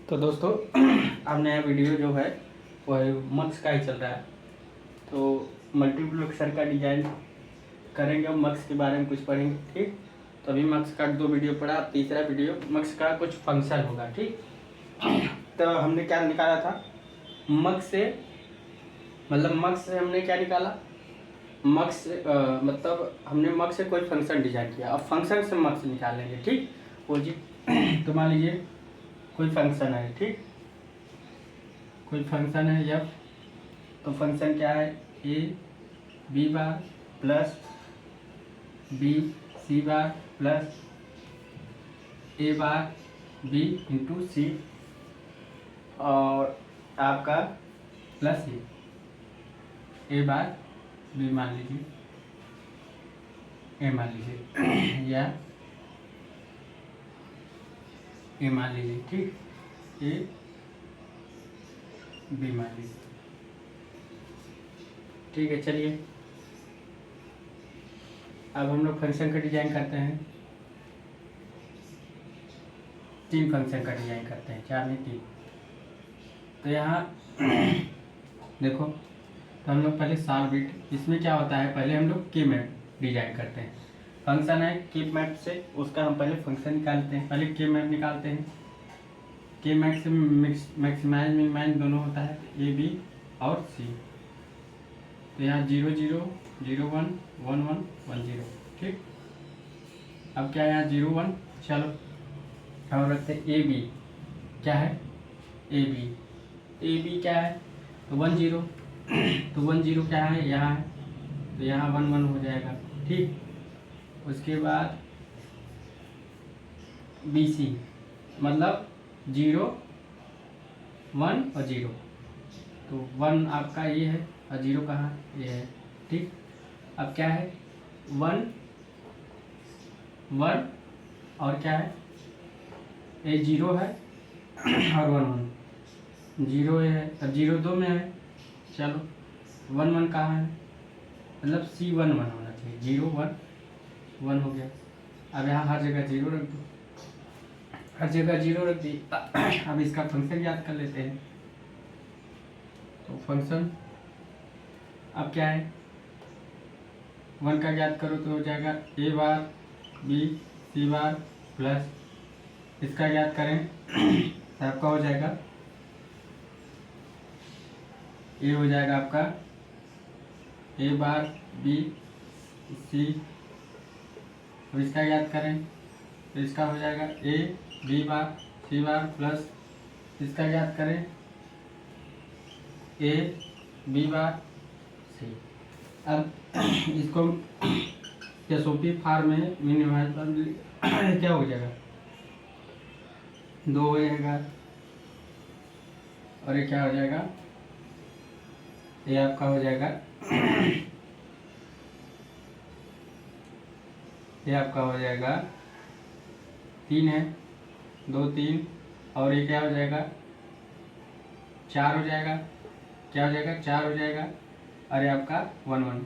तो दोस्तों अब नया वीडियो जो है वो है मक्स का ही चल रहा है। तो मल्टीप्लेक्सर का डिज़ाइन करेंगे और मक्स के बारे में कुछ पढ़ेंगे। ठीक, तो अभी मक्स का 2 वीडियो पढ़ा, अब तीसरा वीडियो मक्स का कुछ फंक्शन होगा। ठीक, तो हमने क्या निकाला था मक्स से, मतलब मक्स से हमने क्या निकाला, मक्स से मतलब हमने मक्स से कोई फंक्शन डिजाइन किया, अब फंक्शन से मक्स निकालेंगे। ठीक, वो जी तो मान लीजिए कोई फंक्शन है। ठीक, कोई फंक्शन है एफ, तो फंक्शन क्या है A B bar plus B C bar plus A bar B into C और आपका प्लस ए बार बी मान लीजिए, ए मान लीजिए या ए मान लीजिए। ठीक, ए बी मान लीजिए। ठीक है, चलिए अब हम लोग फंक्शन का डिजाइन करते हैं। 3 फंक्शन का डिजाइन करते हैं, 4 नहीं 3। तो यहाँ देखो, तो हम लोग पहले सार बिट, इसमें क्या होता है पहले हम लोग की मैप डिजाइन करते हैं। फंक्शन है की मैप से, उसका हम पहले फंक्शन निकालते हैं, पहले की मैप निकालते हैं। की मैप से मैक्सिमाइज मिनिमाइज दोनों होता है, ए बी और सी। तो यहाँ 0 0 0 1 1 1 1 0। ठीक, अब क्या है यहाँ 0 1, चलो और रखते हैं ए बी। क्या है ए बी क्या है, तो 1 0, तो 1 0 क्या है यहाँ है, तो यहाँ 1 1 हो जाएगा। ठीक, उसके बाद बी सी मतलब 0 1 और 0, तो 1 आपका ये है और 0 कहाँ ये है। ठीक, अब क्या है 1 1 और क्या है ये 0 है और 1 1, 0 है और 0 2 में है। चलो 1 1 कहाँ है, मतलब C 1 1 होना चाहिए, 0 1 1 हो गया। अब यहाँ हर जगह 0 रख दो, हर जगह 0 रख दी। अब इसका फंक्शन याद कर लेते हैं। तो फंक्शन अब क्या है 1 का याद करो तो हो जाएगा ए bar B C bar plus, इसका याद करें तो आपका हो जाएगा ए हो जाएगा आपका ए बार बी सी, और इसका याद करें तो इसका हो जाएगा ए बी बार सी बार प्लस, इसका याद करें ए बी बार सी। अब इसको एसओपी फार्म में मिनिमाइज क्या हो जाएगा 2 हो जाएगा, और ये क्या हो जाएगा, ये आपका हो जाएगा ये आपका हो जाएगा 3 है, 2 3, और ये क्या हो जाएगा 4 हो जाएगा, क्या हो जाएगा 4 हो जाएगा, और ये आपका 1 1,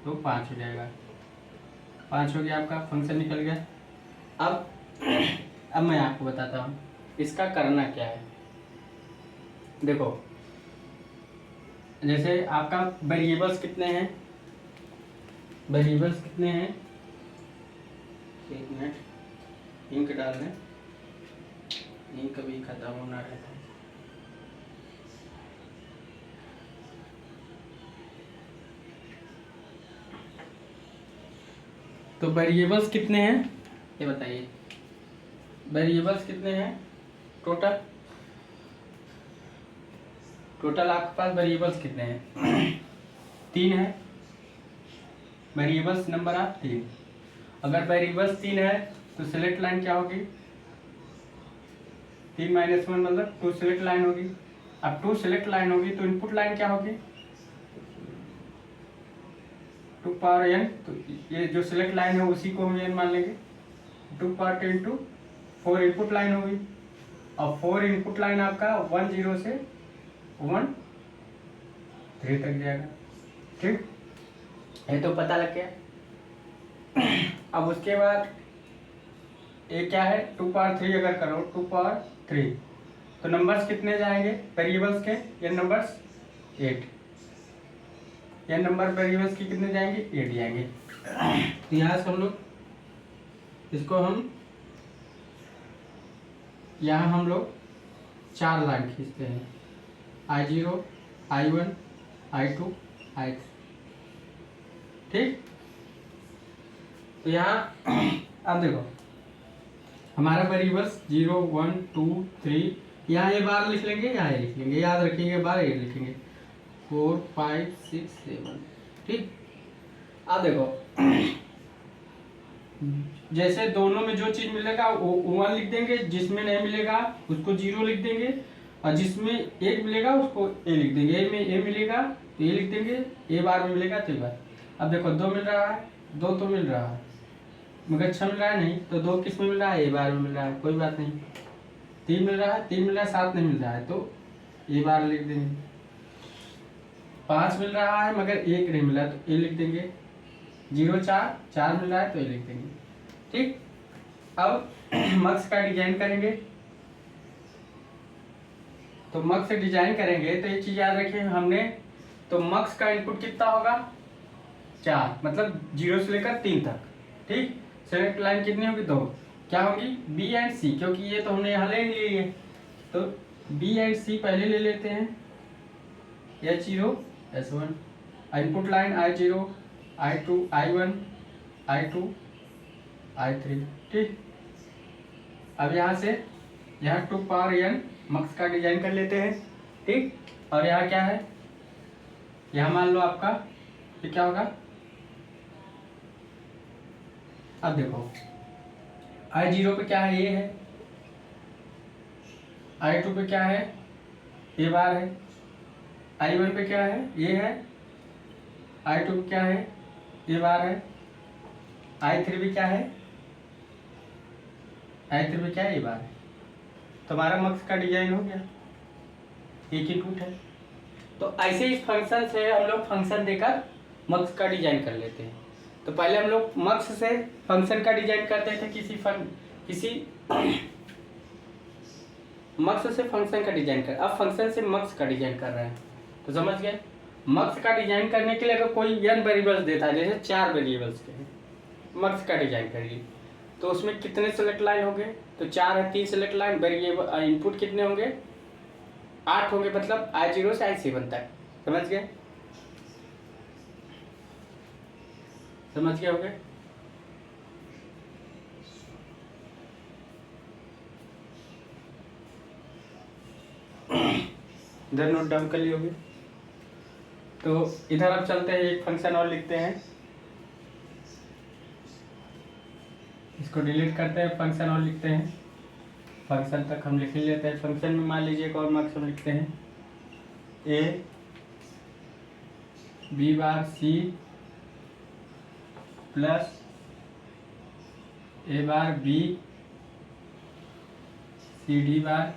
तो 5 हो जाएगा। 5 हो गया, आपका फंक्शन निकल गया। अब मैं आपको बताता हूँ इसका करना क्या है। देखो जैसे आपका वेरिएबल्स कितने हैं, वेरिएबल्स कितने हैं, 1 मिनट इंक डाल लें, इंक कभी खत्म होना रहता है। तो वेरिएबल्स कितने हैं ये बताइए, वेरिएबल्स कितने हैं टोटल, टोटल आपके पास वेरिएबल्स कितने हैं 3 है, वेरिएबल्स नंबर आप 3। अगर वेरिएबल्स 3 है तो सिलेक्ट लाइन क्या होगी 3 - 1 मतलब 2 सिलेक्ट लाइन होगी। अब 2 सिलेक्ट लाइन होगी तो इनपुट लाइन क्या होगी 2 पावर n, तो ये जो सिलेक्ट लाइन है उसी को हम n मान लेंगे। 2 पावर 10 टू 4 इनपुट लाइन होगी, और 4 इनपुट लाइन आपका 1 0 से 1 3 तक जाएगा। ठीक, ये तो पता लग गया। अब उसके बाद ये क्या है 2 पावर 3 अगर करो 2 पावर 3, तो नंबर्स कितने जाएंगे वेरिएबल्स के, ये नंबर्स 8, ये नंबर वेरिएबल्स के कितने जाएंगे 8 जाएंगे। तो यहाँ से हम लोग इसको हम लोग 4 लाइन खींचते हैं, I0 I1 I2 I3, ठीक। तो यहाँ अब देखो हमारा वेरिएबल्स 0 1 2 3, यहाँ ये बार लिख लेंगे, यहाँ ये लिख लेंगे, याद रखेंगे बार ये लिखेंगे 4 5 6 7, ठीक। अब देखो जैसे दोनों में जो चीज मिलेगा वो 1 लिख देंगे, जिसमें नहीं मिलेगा उसको 0 लिख देंगे, और जिसमें 1 मिलेगा उसको ए लिख देंगे। ए में ए मिलेगा तो ए लिख देंगे, ए बार में मिलेगा तो ए बार। अब देखो 2 मिल रहा है, 2 तो मिल रहा है मगर 6 मिल रहा है नहीं, तो 2 किस में मिल रहा है, ए बार में मिल रहा है, कोई बात नहीं। 3 मिल रहा है, 3 मिल रहा है, 7 नहीं मिल रहा है तो ए बार लिख देंगे। 5 मिल रहा है मगर 1 नहीं मिला तो ए लिख देंगे। 0 4 मिल रहा है तो ए लिख देंगे, ठीक। अब मक्स का डिजाइन करेंगे, तो मक्स से डिजाइन करेंगे तो ये चीज याद रखिए हमने, तो मक्स का इनपुट कितना होगा 4, मतलब 0 से लेकर 3 तक, ठीक। सेलेक्ट लाइन कितनी होगी 2, क्या होगी बी एंड सी, क्योंकि ये तो हमने यहाँ ले ली है, तो बी एंड सी पहले ले लेते हैं। H0 S1, input line I0 I2 I1 I2 I3, ठीक। अब यहाँ से यहाँ 2 पावर n मक्स का डिजाइन कर लेते हैं, ठीक। और यहाँ क्या है, यहाँ मान लो आपका ये क्या होगा, अब देखो I0 पे क्या है, ये है, I2 पे क्या है, ये बार है, I1 पे क्या है, ये है, I2 पे क्या है, ये बार है, I3 पे क्या है, I3 पे क्या है, ये बार है। तो हमारा मक्स का डिजाइन हो गया, एक इनपुट है। तो ऐसे इस फंक्शन से हम लोग फंक्शन देकर मक्स का डिजाइन कर लेते हैं। तो पहले हम लोग मक्स से फंक्शन का डिजाइन करते थे, किसी मक्स से फंक्शन का डिजाइन कर, अब फंक्शन से मक्स का डिजाइन कर रहे हैं। तो समझ गए, मक्स का डिजाइन करने के लिए अगर कोई n वेरिएबल्स देता है, जैसे 4 वेरिएबल्स के मक्स का डिजाइन करिए, तो उसमें कितने सेलेक्ट लाइन होंगे, तो 4 है, 3 सेलेक्ट लाइन, वेरिएबल इनपुट कितने होंगे 8 होंगे, मतलब I0 से I7 तक। समझ गए, समझ गए होंगे। इधर नोट डाउन कर लिए होंगे। तो इधर अब चलते हैं, एक फंक्शन और लिखते हैं, इसको डिलीट करते हैं, फंक्शन और लिखते हैं। फंक्शन तक हम लिख ही लेते हैं। फंक्शन में मान लीजिए एक और मक्स हम लिखते हैं, A B bar C plus A bar B C D bar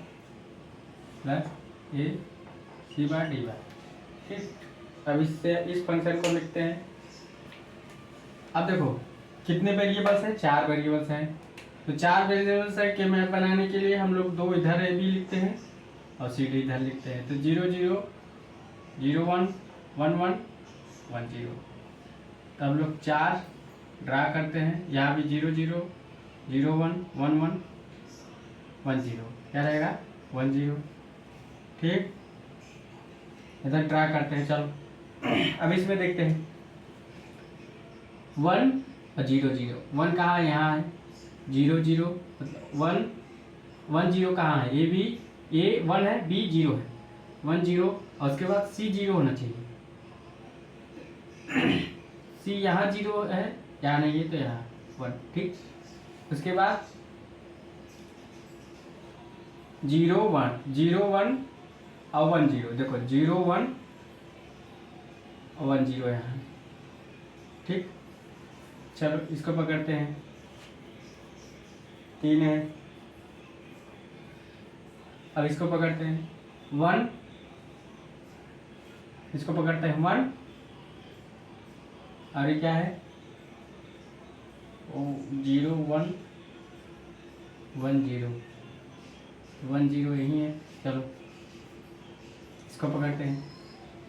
plus A C bar D bar, ठीक। अब इससे इस फंक्शन को लिखते हैं। अब देखो कितने वेरिएबल्स हैं, 4 वेरिएबल्स हैं। तो 4 वेरिएबल्स है कि मैं बनाने के लिए हम लोग 2 इधर ए बी लिखते हैं और सी डी इधर लिखते हैं। तो 0 0 0 1 1 1 1 0। तो हम लोग 4 ड्रा करते हैं, यहाँ भी 0 0 0 1 1 1 1 0, क्या रहेगा 1 0, ठीक। इधर ड्रा करते हैं, चलो अब इसमें देखते हैं 1 और 0 0। 1 कहाँ है, यहाँ है, 0 0 मतलब 1 1 0 कहाँ है, ए बी, ए 1 है, बी 0 है, 1 0 और उसके बाद सी 0 होना चाहिए। सी यहाँ 0 है, यहाँ नहीं है तो यहाँ 1, ठीक। उसके बाद 0 1 0 1 और 1 0, देखो 0 1 और 1 0 यहाँ, ठीक। चलो इसको पकड़ते हैं, 3 है। अब इसको पकड़ते हैं 1, इसको पकड़ते हैं 1, और ये क्या है 0 1 1 0, 1 0 यही है। चलो इसको पकड़ते हैं,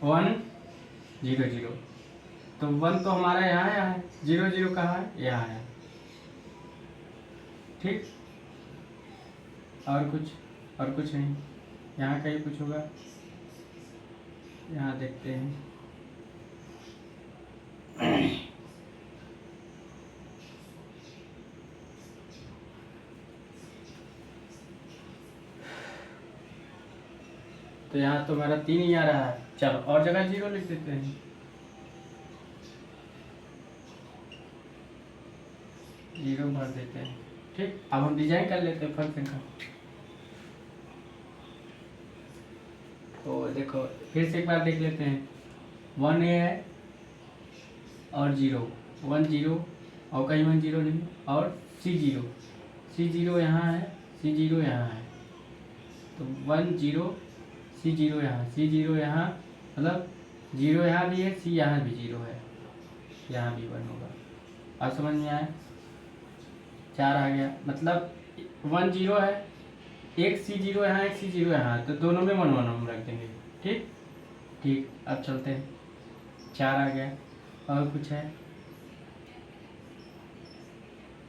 1 0 0, तो 1 तो हमारा यहाँ है, 0 0 कहाँ है, यहाँ है। ठीक, और कुछ नहीं, यहाँ कहीं कुछ होगा, यहाँ देखते हैं। तो यहाँ तो मेरा 3 ही आ रहा है। चलो और जगह 0 लिख देते हैं, जीरो भर देते हैं। ठीक, अब हम डिजाइन कर लेते हैं फंक्शन का। तो देखो फिर से एक बार देख लेते हैं, 1 है और 0, 1 0 और कहीं 1 0 नहीं, और C 0 यहाँ है, C 0 यहाँ है, तो 1 0 C 0 यहाँ, C 0 यहाँ, मतलब 0 यहाँ भी है, C यहाँ भी 0 है, यहाँ भी 1 होगा। अब समझ में आया, 4 आ गया, मतलब 1 0 है, एक C 0 यहाँ, एक C 0 यहाँ, तो दोनों में 1 1 हम रख देंगे। ठीक ठीक, अब चलते हैं, 4 आ गया। और कुछ है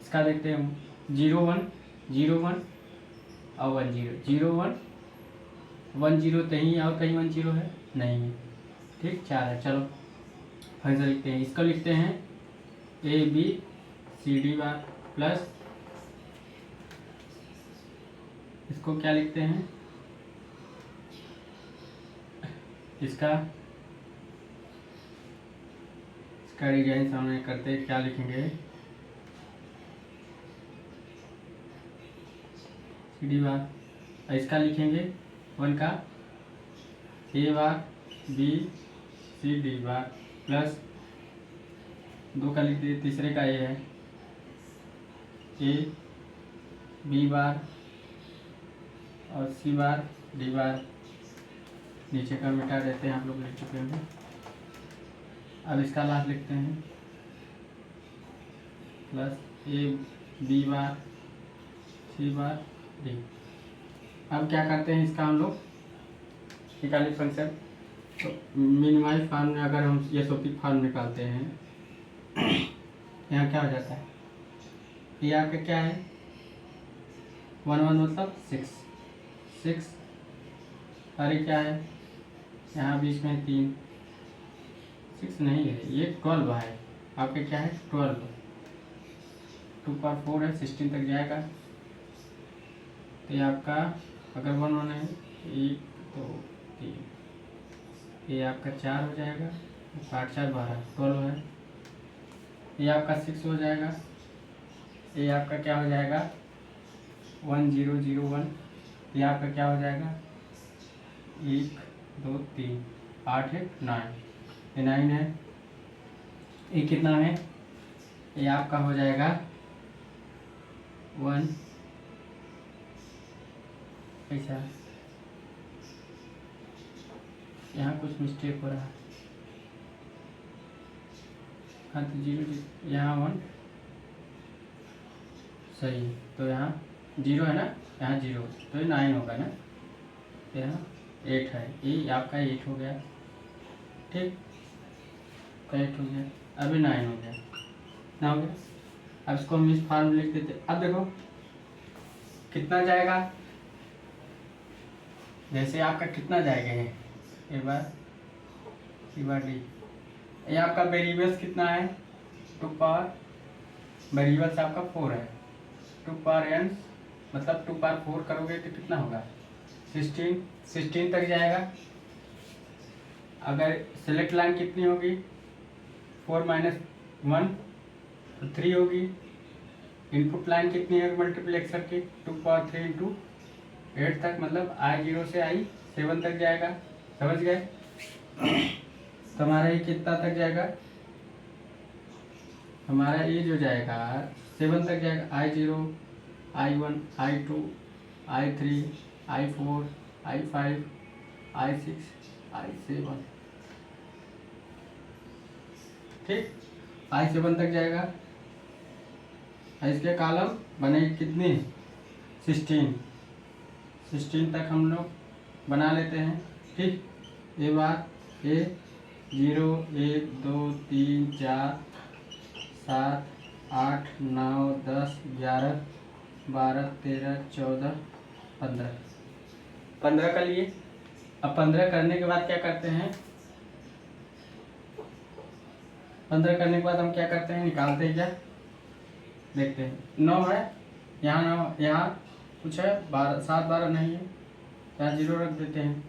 इसका देखते हैं, 0 1 0 1 और 1 0 0 1 1 0, कहीं और कहीं 1 0 है नहीं है। ठीक, 4 है। चलो फंक्शन लिखते हैं, इसको लिखते हैं ABCD बार प्लस, इसको क्या लिखते हैं, इसका डिजाइन सामने करते हैं, क्या लिखेंगे, CD बार, और इसका लिखेंगे 1 का A bar BCD bar plus 2 का लिख दिए, तीसरे का A है AB बार और C बार D बार, नीचे का मिटा देते हैं, आप लोग लिख चुके हैं। अब इसका लास्ट लिखते हैं प्लस AB बार C बार D। अब क्या करते हैं, इसका हम लोग निकालिए फंक्शन, तो मिनिमाइज फॉर्म में अगर हम ये सोपिक फॉर्म निकालते हैं, यहाँ क्या हो जाता है, ये आपका क्या है, 1 1 मतलब 6, अरे क्या है, यहाँ बीच में 3, 6 नहीं है, ये 12 है आपके, क्या है 12, 2 पर 4 है, 16 तक जाएगा। तो ये आपका अगर 1 1 है, 1 2 3, ये आपका 4 हो जाएगा, 8 4 12 12 है। ये आपका 6 हो जाएगा, ये आपका क्या हो जाएगा 1 0 0 1, ये आपका क्या हो जाएगा 1 2 3 8 है 9, ये 9 है। ये कितना है, ये आपका हो जाएगा 1, ऐसा, यहाँ कुछ मिस्टेक हो रहा है, हाँ तो 0 यहाँ 1 सही है, तो यहाँ 0 है ना, यहाँ 0, तो ये 9 होगा ना, तो यहाँ 8 है, ये आपका 8 हो गया। ठीक, तो 8 हो गया, अभी 9 हो गया, ना हो गया। अब इसको हम इस फॉर्म में लिख देते। अब देखो कितना जाएगा, जैसे आपका कितना जाएगा, ये एक बार डी, ये आपका वेरिएबल्स कितना है, 2 पावर, वेरिएबल्स आपका 4 है, 2 पावर n, मतलब 2 पावर 4 करोगे तो कितना होगा 16 तक जाएगा। अगर सेलेक्ट लाइन कितनी होगी, 4 - 1 तो 3 होगी। इनपुट लाइन कितनी है मल्टीप्लेक्सर की, 2 पावर 3 × 8 तक, मतलब I0 से I7 तक जाएगा, समझ गए। तो हमारा ये कितना तक जाएगा, हमारा ये जो जाएगा 7 तक जाएगा, I0 I1 I2 I3 I4 I5 I6 I7, ठीक, I7 तक जाएगा। इसके कॉलम बने कितने, 16, 16 तक हम लोग बना लेते हैं। ठीक, ये बार ये 0 1 2 3 4 7 8 9 10 11 12 13 14 15 15 कर लिए। अब 15 करने के बाद क्या करते हैं, 15 करने के बाद हम क्या करते हैं, निकालते हैं क्या, देखते हैं। 9 है यहाँ, 9 यहाँ कुछ है, 12 7 12 नहीं है, यहाँ 0 रख देते हैं।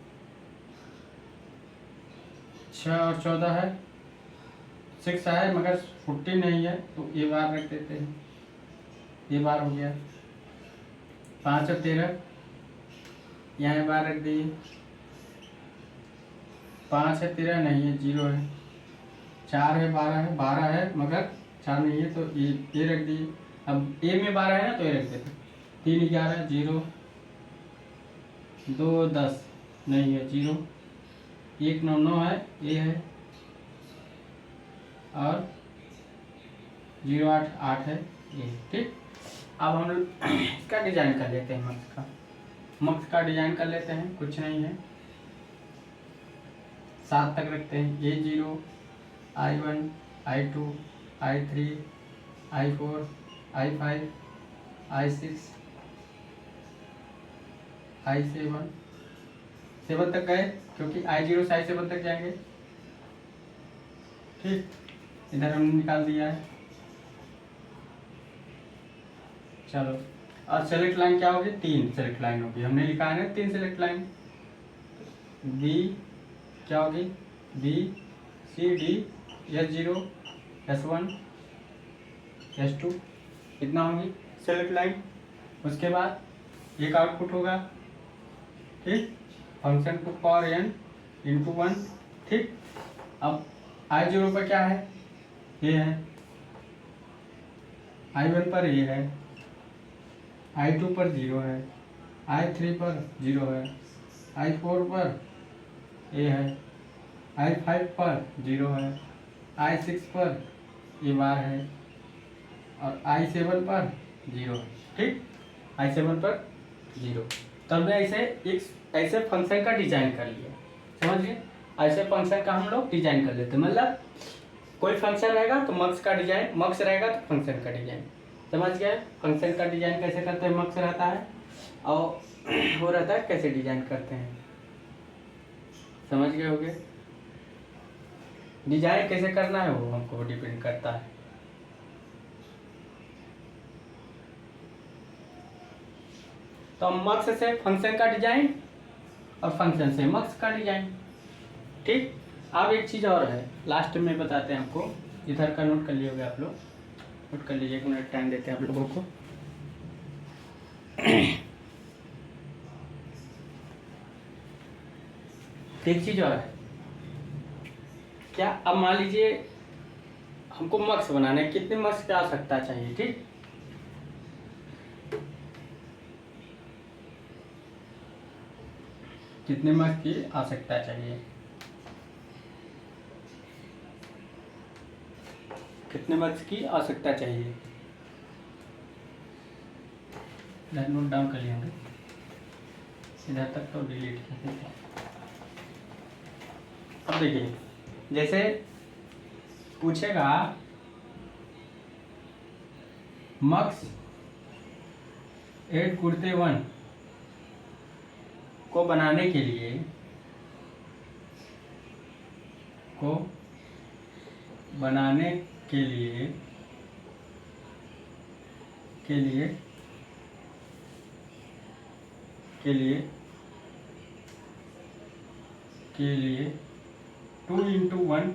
6 और 14 है, 6 है मगर 14 नहीं है, तो ये बार रख देते हैं, ये बार हो गया। 5 और 13 यहाँ बार रख दिए। 5 है 13 नहीं है, 0 है। 4 है 12 है, 12 है मगर 4 नहीं है, तो ये रख दिए। अब ए में 12 है ना, तो ये रख देते। 3 11 0 2 10 नहीं है, 0 1 9 9 है, ये है, और 0 8 8 है, ये। ठीक, अब हम इसका डिजाइन कर लेते हैं, मक्स का डिजाइन कर लेते हैं। कुछ नहीं है, 7 तक रखते हैं। A0 I1 I2 I3 I4 I5 I6 I7 7 तक गए, क्योंकि I0 से I7 तक जाएंगे। ठीक, इधर हमने निकाल दिया है। चलो, और सेलेक्ट लाइन क्या होगी, 3 सेलेक्ट लाइन होगी। हमने लिखा है ना 3 सेलेक्ट लाइन। बी क्या होगी, B C D S0 S1 S2 इतना होगी सेलेक्ट लाइन। उसके बाद एक आउटपुट होगा। ठीक, function two power n into 1। ठीक, अब I0 पर क्या है, ये है। I1 पर ये है, I2 पर 0 है, I3 पर 0 है, I4 पर ये है, I5 पर 0 है, I6 पर ये बार है, और I7 पर 0 है। ठीक, I7 पर 0। तो हमने ऐसे फंक्शन का डिजाइन कर लिया, समझ गए। ऐसे फंक्शन का हम लोग डिजाइन कर लेते, मतलब कोई फंक्शन रहेगा तो मक्स का डिजाइन, मक्स रहेगा तो फंक्शन का डिजाइन, समझ गए। फंक्शन का डिजाइन कैसे करते हैं, मक्स रहता है, और वो रहता है कैसे डिजाइन करते हैं, समझ गए होगे। डिजाइन कैसे करना है वो हमको डिपेंड करता है। तो मक्स से फंक्शन का डिजाइन और फंक्शन से मक्स का डिजाइन। ठीक, अब एक चीज़ और है, लास्ट में बताते हैं आपको। इधर का नोट कर लिए होगे आप लोग, नोट कर लीजिए, 1 मिनट टाइम देते हैं आप लोगों को। एक चीज़ और है क्या, अब मान लीजिए हमको मक्स बनाना है, कितने मक्स की आवश्यकता चाहिए। ठीक, कितने मक्स की आवश्यकता चाहिए, कितने मक्स की आवश्यकता चाहिए, नोट डाउन कर लिया, इधर तक तो डिलीट कर देते हैं। अब देखिए, जैसे पूछेगा मक्स 8 कुर्ते 1 को बनाने के लिए, के लिए 2 इंटू 1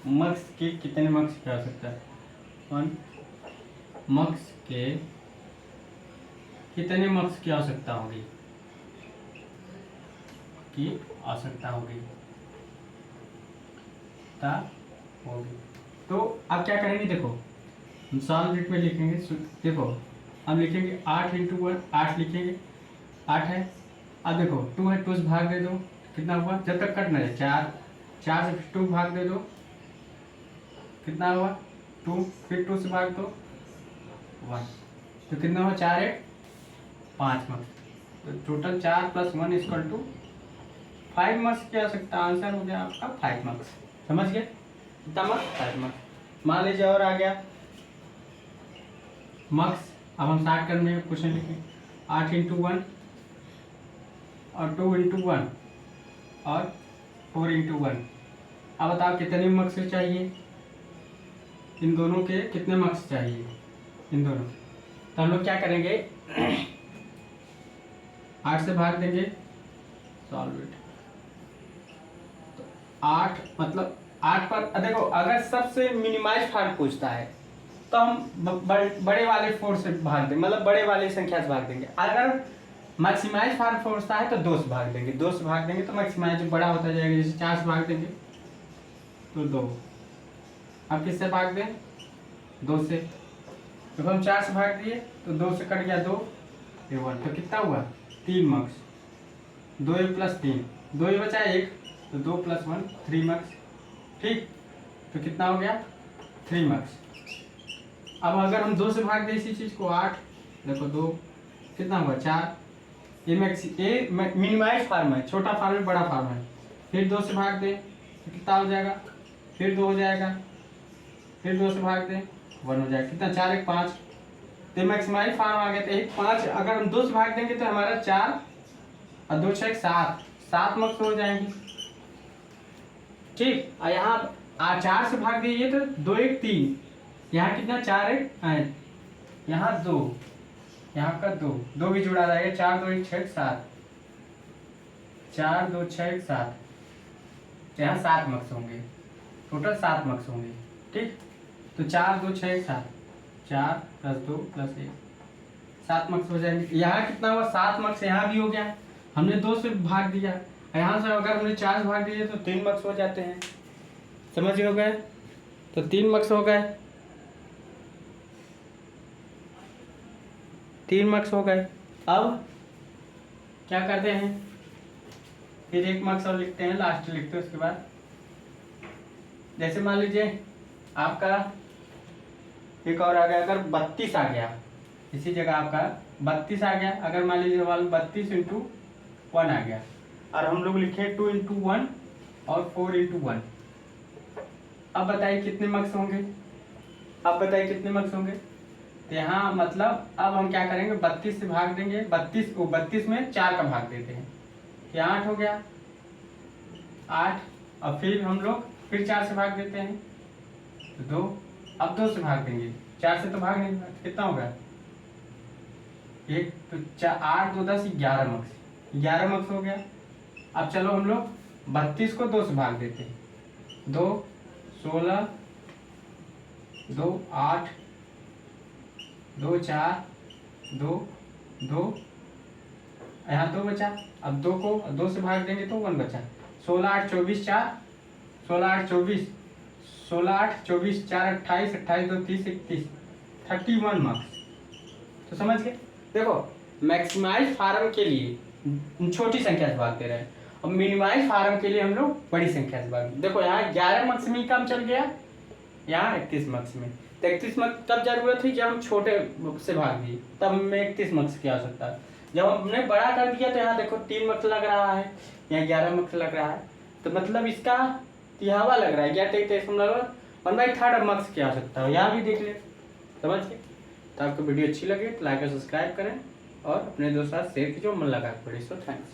मक्स के कितने मक्स की आवश्यकता है, 1 मक्स के कितने मक्स की आवश्यकता होगी, तो अब क्या करेंगे, देखो हम सॉल्व इट में लिखेंगे। देखो हम लिखेंगे 8 इंटू 1, 8 लिखेंगे, 8 है। अब देखो 2 है, 2 से भाग दे दो, कितना हुआ, जब तक कट ना जाए, 4 से 2 भाग दे दो, कितना हुआ 2, फिर 2 से भाग दो 1, तो कितना हुआ 4 1 5 मक्स। तो टोटल 4 + 1 = 5 मार्क्स की आ सकता है। आंसर हो गया आपका 5 मार्क्स। समझ गए कितना मार्क्स? 5 मार्क्स। मान लीजिए और आ गया मार्क्स। अब हम स्टार्ट करने में क्वेश्चन लिखें 8 × 1 और 2 × 1 और 4 × 1। अब बताओ कितने मार्क्स चाहिए? इन दोनों के कितने मार्क्स चाहिए इन दोनों? तो हम लोग क्या करेंगे 8 से भाग देंगे, सॉल्व इट। तो 8 मतलब 8 पर देखो, अगर सबसे मिनिमाइज फॉर्म पूछता है तो हम बड़े वाले 4 से भाग देंगे, मतलब बड़े वाली संख्या से भाग देंगे। अगर मैक्सिमाइज फॉर्म पूछता है तो 2 से भाग देंगे। 2 से भाग देंगे तो मैक्सिमाइज बड़ा होता जाएगा। जैसे 4 से भाग देंगे तो 2। अब किससे भाग दें? 2 से। जब हम 4 से भाग दिए तो 2 से कट गया 2, ये 1। तो कितना हुआ? 3 मार्क्स। 2 + 3, 2 ही बचा 1, तो 2 + 1 3 मार्क्स। ठीक, तो कितना हो गया? 3 मार्क्स। अब अगर हम 2 से भाग दें इसी चीज़ को 8, देखो 2 कितना हुआ? 4। ये मिनिमाइज फार्म है, छोटा फार्म है, बड़ा फार्म है। फिर 2 से भाग दें तो कितना हो जाएगा? फिर 2 हो जाएगा। फिर 2 से भाग दें 1 हो जाएगा। कितना? 4 × 1 = 5। तो मैक्सिमाइज फार्म आ गया। तो 1 5 अगर हम 2 से भाग देंगे तो हमारा 4 और 2 × 6 = 7, 7 मार्क्स हो जाएंगे। ठीक, और यहाँ 4 से भाग दीजिए तो 2 × 1 = 3। यहाँ कितना? 4 × 1 = यहाँ 2, यहाँ का 2 भी जुड़ा रहेगा। 4 2 × 6 = 7, 4 2 6 = 7। यहाँ 7 मार्क्स होंगे, टोटल 7 मार्क्स होंगे। ठीक, तो 4 2 6 = 7, 4 + 2 + 1 7 मार्क्स हो जाएंगे। यहाँ कितना हुआ? 7 मार्क्स। यहाँ भी हो गया, हमने 2 से भाग दिया। यहाँ से अगर हमने 4 से भाग दिए तो 3 मार्क्स हो जाते हैं। समझ हो गए? तो 3 मार्क्स हो गए, 3 मार्क्स हो गए। अब क्या करते हैं? फिर 1 मार्क्स और लिखते हैं, लास्ट लिखते हैं उसके बाद। जैसे मान लीजिए आपका एक और आ गया, अगर 32 आ गया, इसी जगह आपका 32 आ गया। अगर मान लीजिए 32 × 1 आ गया, और हम लोग लिखे 2 × 1 और 4 × 1। अब बताइए कितने मार्क्स होंगे? अब बताइए कितने मार्क्स होंगे? तो यहाँ मतलब अब हम क्या करेंगे? 32 से भाग देंगे। 32 में 4 का भाग देते हैं, ये 8 हो गया, 8। और फिर हम लोग फिर 4 से भाग देते हैं तो 2। अब 2 से भाग देंगे, 4 से तो भाग नहीं, कितना होगा? 1। तो 8 2 10 11 मार्क्स, 11 मार्क्स हो गया। अब चलो हम लोग 32 को 2 से भाग देते हैं। 2 16, 2 8, 2 4, 2 2, यहाँ 2 बचा। अब 2 को 2 से भाग देंगे तो 1 बचा। 16 8 24 4, 16 8 24, 16 8 24 4 28, 28 2 30 31, 31 मार्क्स। तो समझ गए? देखो, मैक्सिमाइज फार्म के लिए छोटी संख्या से भाग दे रहे हैं, और मिनिमाइज फार्म के लिए हम लोग बड़ी संख्या से भाग। देखो यहाँ 11 मार्क्स में काम चल गया, यहाँ 31 मार्क्स में। तो 31 मार्क्स तब जरूरत थी जब हम छोटे से भाग दिए, तब हमें 31 मार्क्स की आवश्यकता है। जब हमने बड़ा कर दिया तो यहाँ देखो 3 मार्क्स लग रहा है, यहाँ 11 मार्क्स लग रहा है। तो मतलब इसका तिहावा लग रहा है, 1/3 मार्क्स की आवश्यकता है। यहाँ भी देख ले, समझ के। तो आपको वीडियो अच्छी लगे तो लाइक और सब्सक्राइब करें, और अपने दोस्तों के साथ शेयर कीजिए, मन लगा पड़े। So thanks.